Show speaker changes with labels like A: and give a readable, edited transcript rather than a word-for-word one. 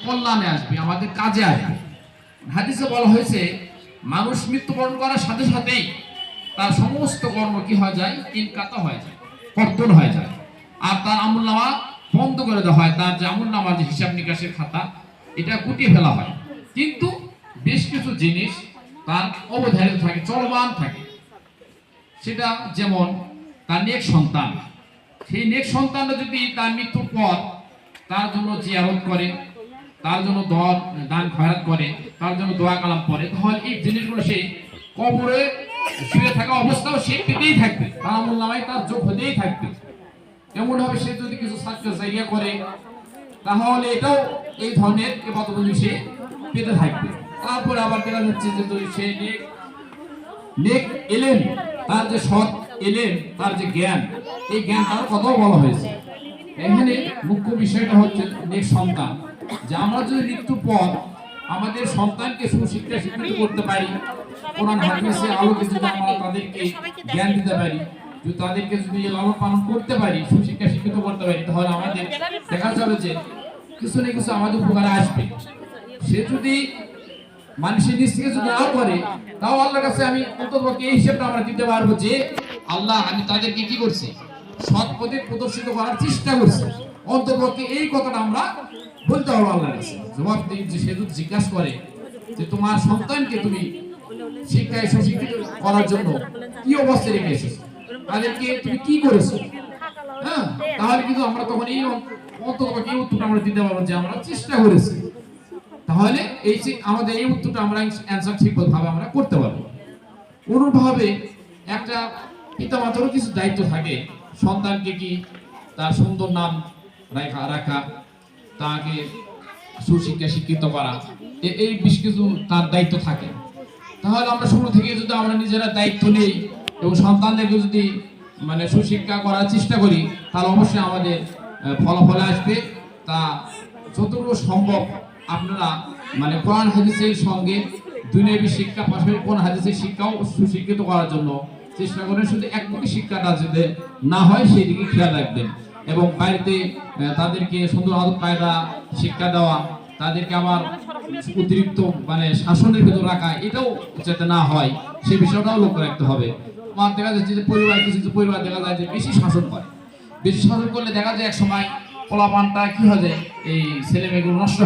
A: কল্যাণে আসবে, আমাদের কাজে আসবে। হাদিসে বলা হয়েছে মানুষ মৃত্যুবরণ করার সাথে সাথেই তার সমস্ত কর্ম কি হয়ে যায়, ইনকাতা হয়ে যায়, কর্তন হয়ে যায়, আর তার আমলনামা বন্ধ করে দেওয়া হয়। তার যে আমলনামার যে হিসাব নিকাশের খাতা, এটা গুটিয়ে ফেলা হয়। কিন্তু বেশ কিছু জিনিস তার অবধারিত থাকে, চলমান থাকে। সেটা যেমন তার নেক সন্তান, সেই নেক সন্তানরা যদি তার মৃত্যুর পর তার জন্য জিয়ারত করে, তার জন্য দান খয়রাত করে, তার জন্য দোয়া কালাম করে, তাহলে এই জিনিসগুলো সে কবরে শুয়ে থাকা অবস্থাও সে পেতেই থাকবে, তার আমলনামায় তার যোগ হতেই থাকবে। এমন ভাবে সে যদি কিছু সাদকা জারিয়া করে, তাহলে এটাও এই ধরনের ইবাদতগুলো সে পেতে থাকবে। তারপরে আবার দেখা যাচ্ছে যে সে নেক এলেম, তার যে সৎ এলেম, তার যে জ্ঞান, এই জ্ঞান তার কথাও বলা হয়েছে। এখানে মুখ্য বিষয়টা হচ্ছে নেক সন্তান, যে আমরা যদি মৃত্যুর পর আমাদের সন্তানকে সুশিক্ষা শিক্ষিত করতে পারি, কোরআন হাদিসের আলোকে যদি আমরা তাদেরকে জ্ঞান দিতে পারি, যদি তাদেরকে যদি লালন পালন করতে পারি, সুশিক্ষা শিক্ষিত করতে পারি, তাহলে আমাদের দেখা যাবে যে কিছু না কিছু আমাদের উপকারে আসবে। সে যদি মানুষের নিজ থেকে যদি নাও করে, তাও আল্লাহর কাছে আমি অন্তত এই হিসেবটা আমরা দিতে পারবো যে আল্লাহ, আমি তাদেরকে কি করছি, সৎ পথে প্রদর্শিত করার চেষ্টা করছি। অন্ততপক্ষে এই কথাটা আমরা বলতে পারবো আল্লাহর কাছে। জবাব দিই যে সে যদি জিজ্ঞাসা করে যে তোমার সন্তানকে তুমি শিক্ষায় সুশিক্ষিত করার জন্য কি অবস্থায় রেখে এসেছো, তাদেরকে তুমি কি করেছো, হ্যাঁ, তাহলে কিন্তু আমরা তখন এই অন্ততপক্ষে এই উত্তরটা আমরা দিতে পারবো যে আমরা চেষ্টা করেছি। তাহলে এই যে আমাদের এই উত্তরটা আমরা অ্যান্সার ঠিকভাবে আমরা করতে পারবো। অনুরূপভাবে একটা পিতামাতারও কিছু দায়িত্ব থাকে, সন্তানকে কি তার সুন্দর নাম রাখা, তাকে সুশিক্ষা শিক্ষিত করা, এই বেশ কিছু তার দায়িত্ব থাকে। তাহলে আমরা শুরু থেকে যদি আমরা নিজেরা দায়িত্ব নেই এবং সন্তানদেরকে যদি মানে সুশিক্ষা করার চেষ্টা করি, তাহলে অবশ্যই আমাদের ফলাফলে আসবে। তা যতটুকু সম্ভব আপনারা মানে কোরআন হাদিসের সঙ্গে দুনিয়াবী শিক্ষা, পাশাপাশি কোরআন হাদিসের শিক্ষাও সুশিক্ষিত করার জন্য চেষ্টা করেন। শুধু একমুখী শিক্ষাটা যাতে না হয় সেই দিকে খেয়াল রাখবেন, এবং বাড়িতে তাদেরকে সুন্দর আদব কায়দা শিক্ষা দেওয়া, তাদেরকে আবার অতিরিক্ত মানে শাসনের ভেতর রাখা, এটাও যাতে না হয় সেই বিষয়টাও লক্ষ্য রাখতে হবে। আমার দেখা যাচ্ছে যে পরিবার, কিছু কিছু পরিবার দেখা যায় যে বেশি শাসন করে, বেশি শাসন করলে দেখা যায় এক সময় পোলাপানটা কি হয়, এই ছেলে মেয়েগুলো নষ্ট